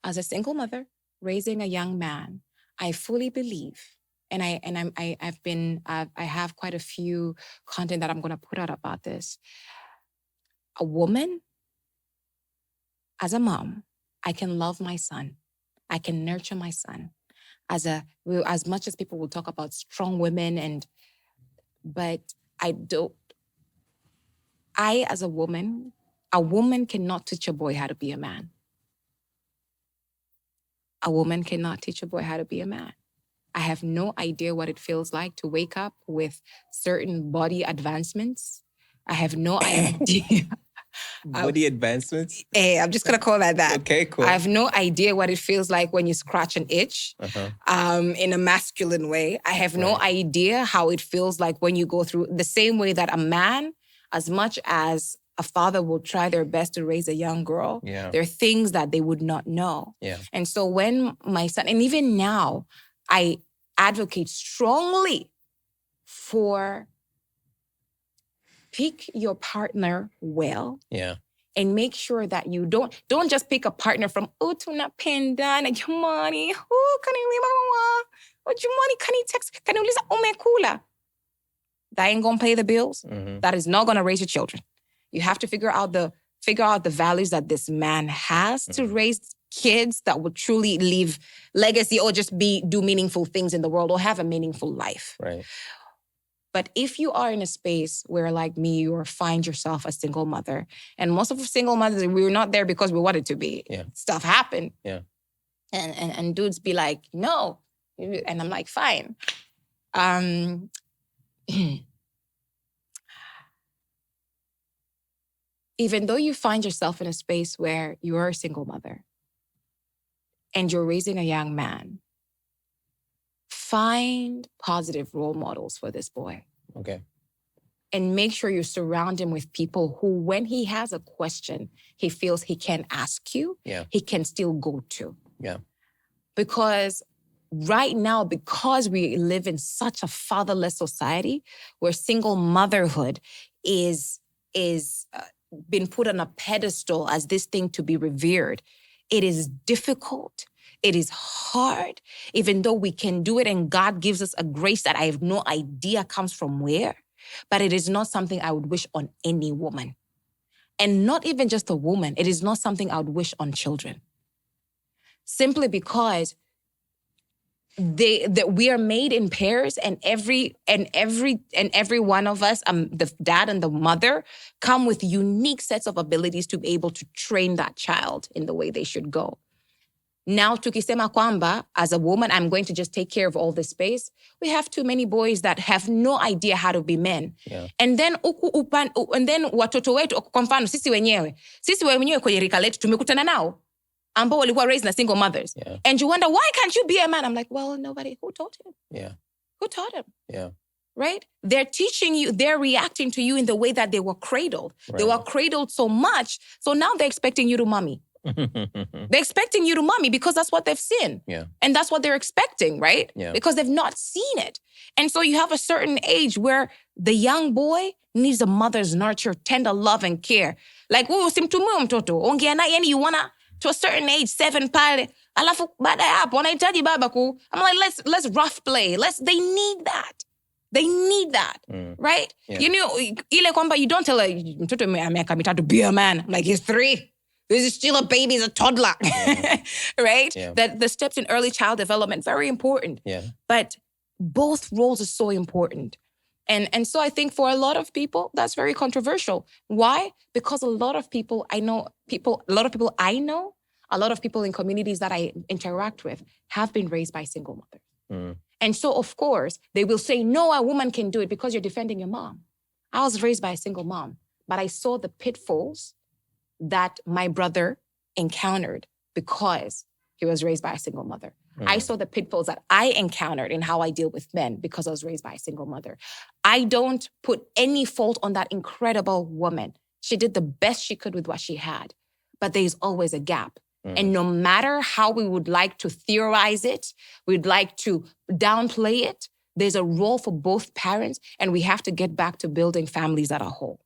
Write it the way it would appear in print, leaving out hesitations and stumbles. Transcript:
as a single mother raising a young man, I fully believe, and I have quite a few content that I'm going to put out about this. A woman, as a mom, I can love my son. I can nurture my son. As much as people will talk about strong women, but as a woman cannot teach a boy how to be a man. A woman cannot teach a boy how to be a man. I have no idea what it feels like to wake up with certain body advancements. I have no idea. Body advancements? Hey, I'm just going to call that. Okay, cool. I have no idea what it feels like when you scratch an itch in a masculine way. I have no idea how it feels like when you go through the same way that a man, as much as a father will try their best to raise a young girl, there are things that they would not know. Yeah. And so when my son, and even now, I advocate strongly for pick your partner well. Yeah. And make sure that you don't just pick a partner from tunapenda na jamani, jamani kani text kaniuliza umekula. That ain't gonna pay the bills. Mm-hmm. That is not gonna raise your children. You have to figure out the values that this man has to raise kids that will truly leave legacy or just do meaningful things in the world or have a meaningful life. Right. But if you are in a space where, like me, or find yourself a single mother, and most of us single mothers, we were not there because we wanted to be. Yeah. Stuff happened. Yeah. And dudes be like, no. And I'm like, fine. Even though you find yourself in a space where you're a single mother and you're raising a young man, find positive role models for this boy. Okay. And make sure you surround him with people who, when he has a question, he feels he can ask you, he can still go to. Yeah. Because right now, because we live in such a fatherless society where single motherhood is been put on a pedestal as this thing to be revered, it is difficult. It is hard, even though we can do it and God gives us a grace that I have no idea comes from where, but it is not something I would wish on any woman. And not even just a woman, it is not something I would wish on children. Simply because that we are made in pairs, and every one of us, the dad and the mother, come with unique sets of abilities to be able to train that child in the way they should go. Now, tukisema kwamba, as a woman, I'm going to just take care of all this space, we have too many boys that have no idea how to be men. Yeah. And then watoto wetu, kwa mfano, sisi wenyewe kwenye rika letu tumekutana nao ambao walikuwa raised na single mothers. Yeah. And you wonder, why can't you be a man? I'm like, well, nobody. Who taught him? Yeah. Who taught him? Yeah. Right? They're teaching you, they're reacting to you in the way that they were cradled. Right. They were cradled so much, so now they're expecting you to mommy. They're expecting you to mommy because that's what they've seen. Yeah. And that's what they're expecting, right? Yeah. Because they've not seen it. And so you have a certain age where the young boy needs a mother's nurture, tender love and care. Like, simtumue mtoto. Ongea na yani you wanna, to a certain age, 7 pale. Alafu baada ya hapo, wanahitaji baba ku. I'm like, let's rough play. They need that. They need that, right? Yeah. You know, ile kwamba you don't tell a mtoto miaka mitatu be a man. I'm like, he's 3. This is still a baby, he's a toddler, right? Yeah. That the steps in early child development, very important. Yeah. But both roles are so important. And so I think for a lot of people, that's very controversial. Why? Because a lot of people I know, a lot of people in communities that I interact with have been raised by single mothers. And so, of course, they will say, no, a woman can do it because you're defending your mom. I was raised by a single mom, but I saw the pitfalls that my brother encountered because he was raised by a single mother. I saw the pitfalls that I encountered in how I deal with men because I was raised by a single mother. I don't put any fault on that incredible woman. She did the best she could with what she had, but there's always a gap. And no matter how we would like to theorize it, we'd like to downplay it, there's a role for both parents, and we have to get back to building families that are whole.